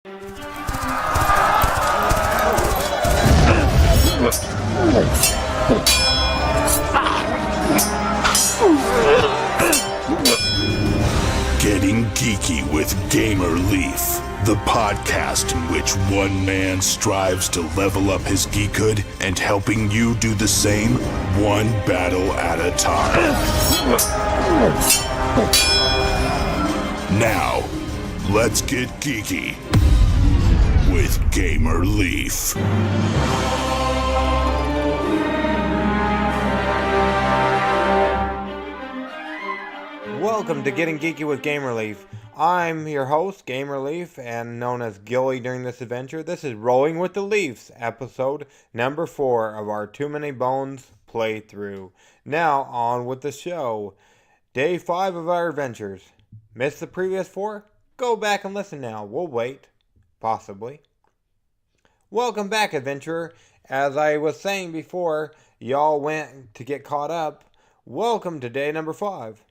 Getting Geeky with Gamer Leaf, the podcast in which one man strives to level up his geekhood and helping you do the same, one battle at a time. Now, let's get geeky with Gamer Leaf. Welcome to Getting Geeky with Gamer Leaf. I'm your host, Gamer Leaf, and known as Gilly during this adventure. This is Rolling with the Leafs, episode number 4 of our Too Many Bones playthrough. Now, on with the show. Day 5 of our adventures. Missed the previous 4? Go back and listen now. We'll wait. Possibly. Welcome back, adventurer. As I was saying before, y'all went to get caught up. Welcome to day number 5.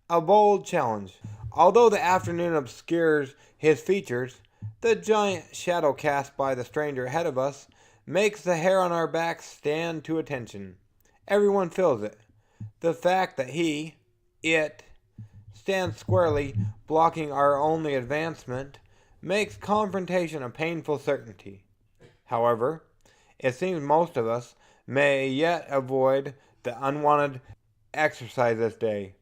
A bold challenge. Although the afternoon obscures his features, the giant shadow cast by the stranger ahead of us makes the hair on our backs stand to attention. Everyone feels it. The fact that it, stands squarely blocking our only advancement makes confrontation a painful certainty. However, it seems most of us may yet avoid the unwanted exercise this day.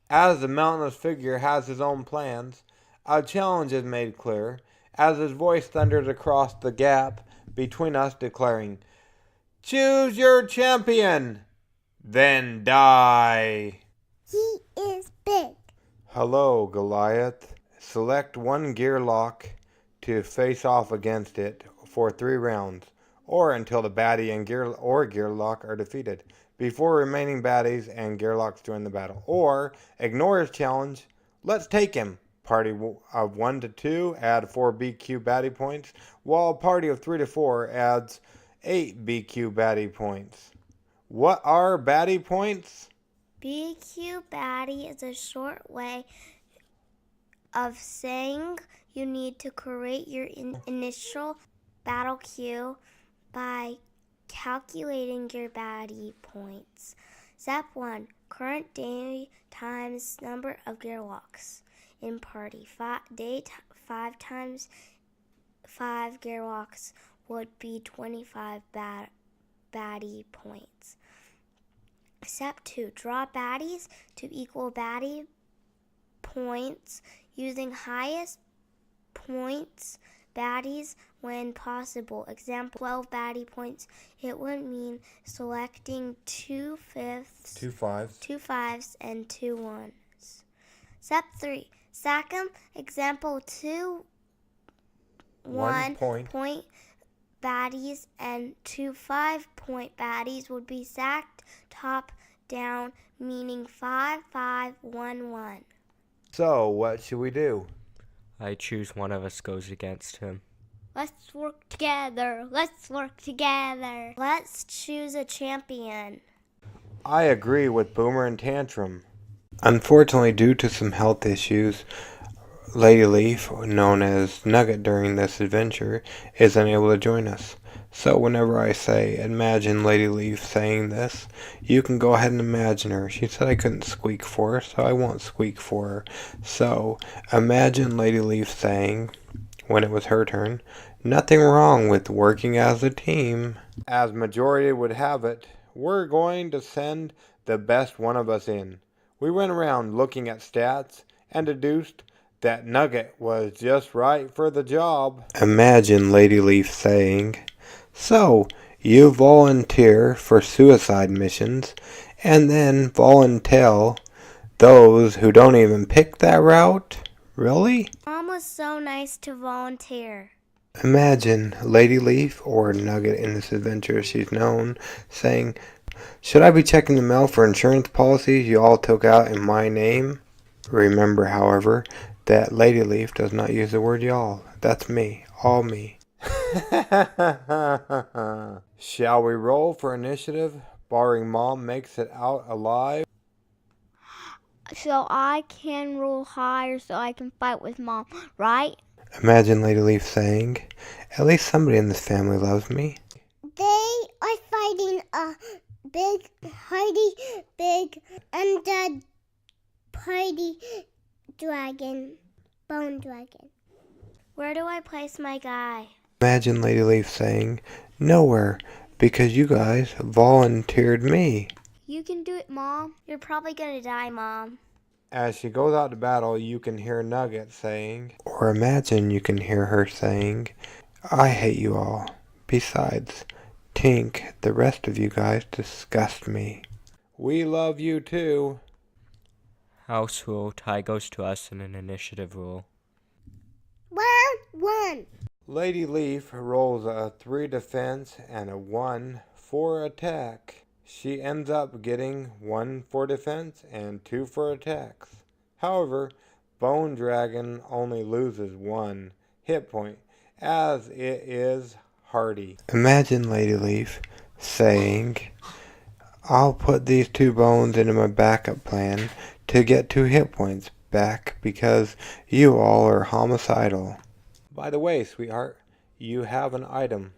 As the mountainous figure has his own plans, a challenge is made clear as his voice thunders across the gap between us, declaring, "Choose your champion, then die." He is big. Hello, Goliath. Select one gear lock to face off against it for 3 rounds, or until the baddie and gear lock are defeated, before remaining baddies and gearlocks join the battle. Or, ignore his challenge. Let's take him. Party of 1 to 2 add 4 BQ baddie points, while a party of 3 to 4 adds 8 BQ baddie points. What are baddie points? BQ baddie is a short way of saying you need to create your initial battle queue by calculating your baddie points. Step 1. Current day times number of gearlocks in party. 5 times 5 gearlocks would be 25 baddie points. Step 2. Draw baddies to equal baddie points using highest points baddies when possible. Example, 12 baddie points. It would mean selecting 2 fifths, 2 5s, 2 5s, and 2 1s. Step 3. Stack them. Example, 2 1 point baddies and 2 5-point baddies would be stacked top down, meaning 5 5 1 1. So, what should we do? I choose one of us goes against him. Let's work together. Let's work together. Let's choose a champion. I agree with Boomer and Tantrum. Unfortunately, due to some health issues, Lady Leaf, known as Nugget during this adventure, is unable to join us. So whenever I say, imagine Lady Leaf saying this, you can go ahead and imagine her. She said I couldn't squeak for her, so I won't squeak for her. So, imagine Lady Leaf saying, when it was her turn, nothing wrong with working as a team. As majority would have it, we're going to send the best one of us in. We went around looking at stats and deduced that Nugget was just right for the job. Imagine Lady Leaf saying, "So, you volunteer for suicide missions, and then volunteer those who don't even pick that route? Really?" Mom was so nice to volunteer. Imagine Lady Leaf, or Nugget in this adventure she's known, saying, "Should I be checking the mail for insurance policies you all took out in my name?" Remember, however, that Lady Leaf does not use the word y'all. That's me. All me. Shall we roll for initiative, barring Mom makes it out alive? So I can roll higher so I can fight with Mom, right? Imagine Lady Leaf saying, "At least somebody in this family loves me." They are fighting a big, hardy, big, undead party dragon, bone dragon. Where do I place my guy? Imagine Lady Leaf saying, "Nowhere, because you guys volunteered me." You can do it, Mom. You're probably gonna die, Mom. As she goes out to battle, you can hear Nugget saying, or imagine you can hear her saying, "I hate you all. Besides, Tink, the rest of you guys disgust me." We love you too. House rule, tie goes to us in an initiative rule. Round 1. Lady Leaf rolls a 3 defense and a 1 for attack. She ends up getting 1 for defense and 2 for attacks. However, Bone Dragon only loses 1 hit point, as it is hardy. Imagine Lady Leaf saying, "I'll put these 2 bones into my backup plan to get 2 hit points back because you all are homicidal." By the way, sweetheart, you have an item.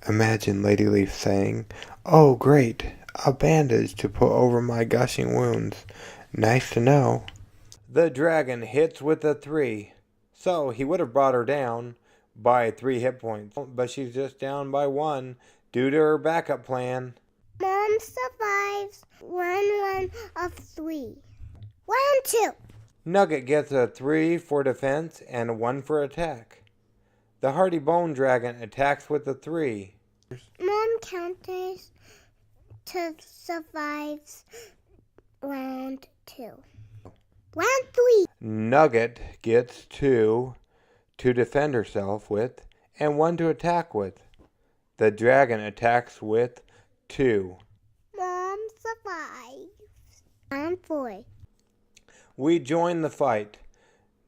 Imagine Lady Leaf saying, "Oh great, a bandage to put over my gushing wounds. Nice to know." The dragon hits with a 3, so he would have brought her down by 3 hit points, but she's just down by 1 due to her backup plan. Mom survives round 1 of 3. Round 2. Nugget gets a 3 for defense and a 1 for attack. The hardy bone dragon attacks with a 3. Mom counters to survives round 2. Round 3. Nugget gets 2 to defend herself with and 1 to attack with. The dragon attacks with 2. Mom survives. Round 4. We join the fight.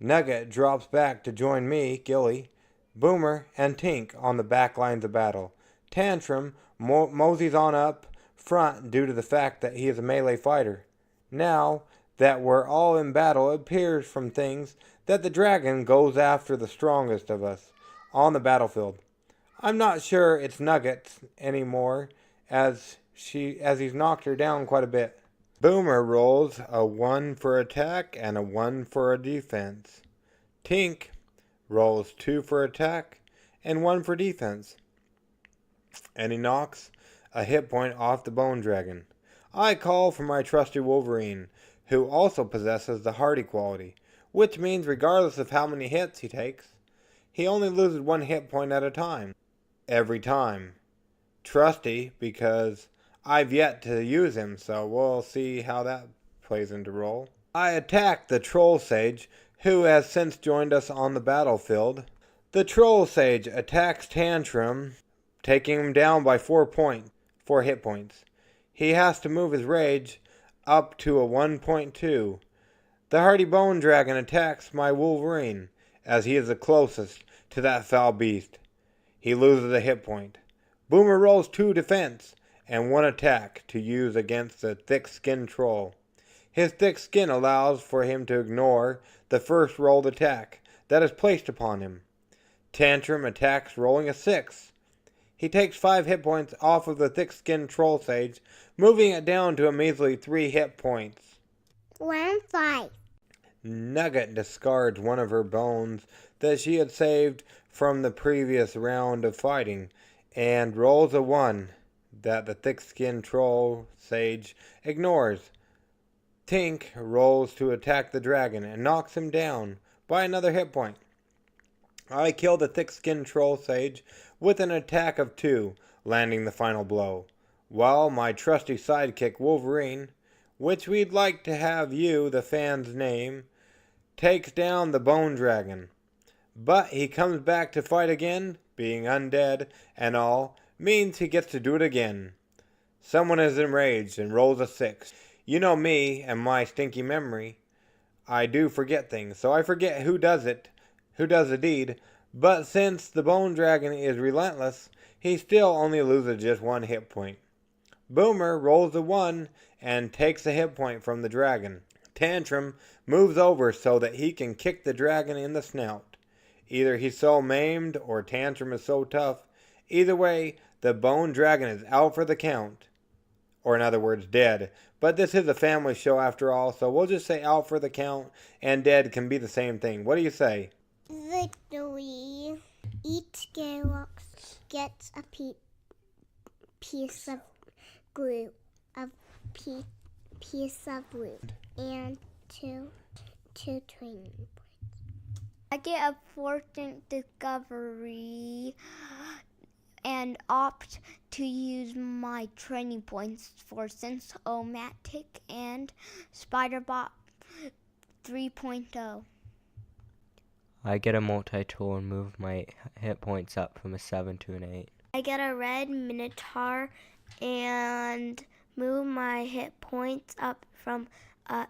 Nugget drops back to join me, Gilly, Boomer, and Tink on the back lines of battle. Tantrum moseys on up front due to the fact that he is a melee fighter. Now that we're all in battle, it appears from things that the dragon goes after the strongest of us on the battlefield. I'm not sure it's Nugget anymore, as he's knocked her down quite a bit. Boomer rolls a 1 for attack and a 1 for a defense. Tink rolls 2 for attack and 1 for defense. And he knocks a hit point off the bone dragon. I call for my trusty Wolverine, who also possesses the hardy quality, which means regardless of how many hits he takes, he only loses 1 hit point at a time. Every time. Trusty because I've yet to use him, so we'll see how that plays into role. I attack the Troll Sage, who has since joined us on the battlefield. The Troll Sage attacks Tantrum, taking him down by 4 hit points. He has to move his rage up to a 1.2. The hardy bone dragon attacks my Wolverine, as he is the closest to that foul beast. He loses a hit point. Boomer rolls 2 defense and 1 attack to use against the thick-skinned troll. His thick skin allows for him to ignore the first rolled attack that is placed upon him. Tantrum attacks rolling a 6. He takes 5 hit points off of the thick-skinned troll sage, moving it down to a measly 3 hit points. Round 5. Nugget discards one of her bones that she had saved from the previous round of fighting, and rolls a 1 that the thick-skinned troll sage ignores. Tink rolls to attack the dragon and knocks him down by another hit point. I kill the thick-skinned troll sage with an attack of 2, landing the final blow, while my trusty sidekick Wolverine, which we'd like to have you, the fans, name, takes down the bone dragon. But he comes back to fight again, being undead and all, means he gets to do it again. Someone is enraged and rolls a 6. You know me and my stinky memory. I do forget things, so I forget who does the deed, but since the bone dragon is relentless, he still only loses just 1 hit point. Boomer rolls a 1 and takes a hit point from the dragon. Tantrum moves over so that he can kick the dragon in the snout. Either he's so maimed or Tantrum is so tough. Either way, the Bone Dragon is out for the count. Or in other words, dead. But this is a family show after all, so we'll just say out for the count, and dead can be the same thing. What do you say? Victory. Each Gearlox gets a piece of glue, piece of wood, and two training points. I get a fortune discovery and opt to use my training points for Sense-O-Matic and Spiderbot 3.0. I get a multi-tool and move my hit points up from a 7 to an 8. I get a red Minotaur and move my hit points up from a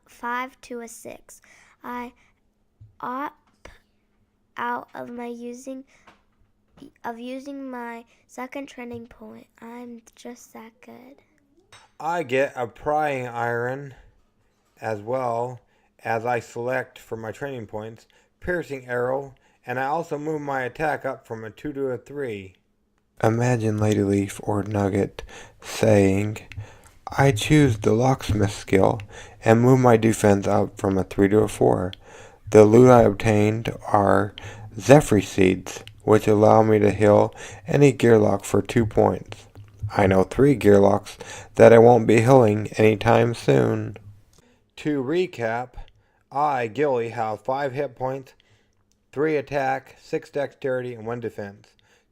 5 to a 6. I opt out of using my second training point. I'm just that good. I get a prying iron as well as I select for my training points piercing arrow, and I also move my attack up from a 2 to a 3. Imagine Lady Leaf or Nugget saying, I choose the locksmith skill and move my defense up from a 3 to a 4. The loot I obtained are Zephyr Seeds, which allow me to heal any Gearlock for 2 points. I know 3 Gearlocks that I won't be healing anytime soon. To recap, I, Gilly, have 5 hit points, 3 attack, 6 dexterity, and 1 defense.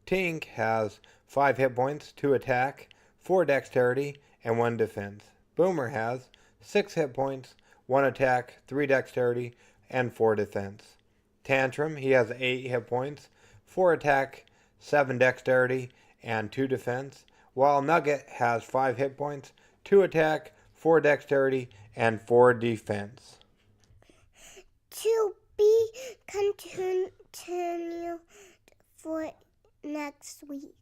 Tink has 5 hit points, 2 attack, 4 dexterity, and 1 defense. Boomer has 6 hit points, 1 attack, 3 dexterity, and 4 defense. Tantrum, he has 8 hit points, 4 attack, 7 dexterity, and 2 defense. While Nugget has 5 hit points, 2 attack, 4 dexterity, and 4 defense. To be continued for next week.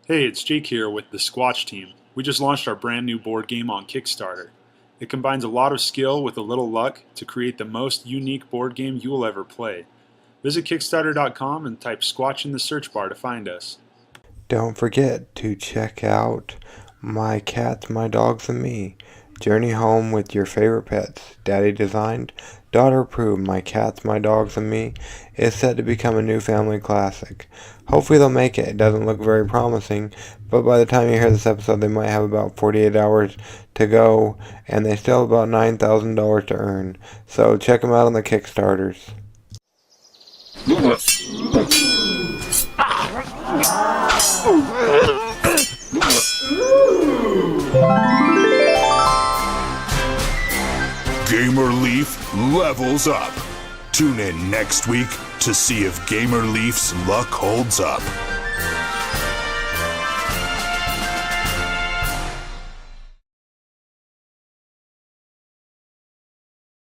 Hey, it's Jake here with the Squatch team. We just launched our brand new board game on Kickstarter. It combines a lot of skill with a little luck to create the most unique board game you will ever play. Visit Kickstarter.com and type Squatch in the search bar to find us. Don't forget to check out My Cats, My Dogs, and Me. Journey home with your favorite pets. Daddy designed, daughter approved. My Cats, My Dogs, and Me is set to become a new family classic. Hopefully they'll make it. It doesn't look very promising, but by the time you hear this episode, they might have about 48 hours to go, and they still have about $9,000 to earn. So check them out on the Kickstarters. Gamer Leaf levels up. Tune in next week to see if Gamer Leaf's luck holds up.